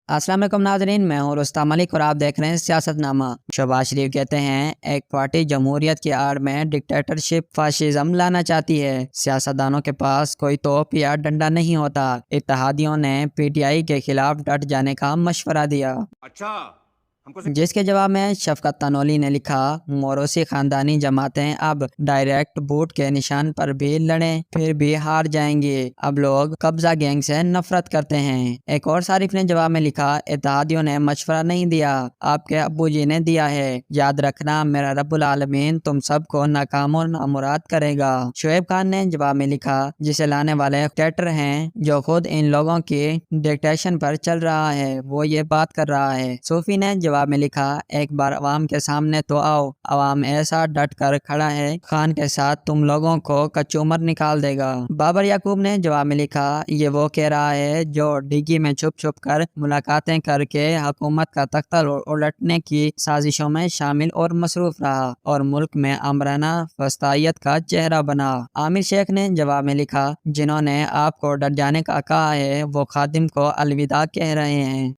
السلام علیکم ناظرین، میں ہوں رستم ملک اور آپ دیکھ رہے ہیں سیاست نامہ۔ شہباز شریف کہتے ہیں ایک پارٹی جمہوریت کی آڑ میں ڈکٹیٹرشپ فاشزم لانا چاہتی ہے۔ سیاستدانوں کے پاس کوئی توپ یا ڈنڈا نہیں ہوتا۔ اتحادیوں نے پی ٹی آئی کے خلاف ڈٹ جانے کا مشورہ دیا، جس کے جواب میں شفقت تنولی نے لکھا، موروثی خاندانی جماعتیں اب ڈائریکٹ بوٹ کے نشان پر بھی لڑیں پھر بھی ہار جائیں گی۔ اب لوگ قبضہ گینگ سے نفرت کرتے ہیں۔ ایک اور صارف نے جواب میں لکھا، اتحادیوں نے مشورہ نہیں دیا، آپ کے ابو جی نے دیا ہے۔ یاد رکھنا میرا رب العالمین تم سب کو ناکام اور نامراد کرے گا۔ شعیب خان نے جواب میں لکھا، جسے لانے والے ڈکٹیٹر ہیں جو خود ان لوگوں کی ڈکٹیشن پر چل رہا ہے، وہ یہ بات کر رہا ہے۔ صوفی نے جواب میں لکھا، ایک بار عوام کے سامنے تو آؤ، عوام ایسا ڈٹ کر کھڑا ہے خان کے ساتھ تم لوگوں کو کچومر نکال دے گا۔ بابر یعقوب نے جواب میں لکھا، یہ وہ کہہ رہا ہے جو ڈگی میں چھپ چھپ کر ملاقاتیں کر کے حکومت کا تختہ الٹنے کی سازشوں میں شامل اور مصروف رہا اور ملک میں آمرانہ وسطیت کا چہرہ بنا۔ عامر شیخ نے جواب میں لکھا، جنہوں نے آپ کو ڈٹ جانے کا کہا ہے وہ خادم کو الوداع کہہ رہے ہیں۔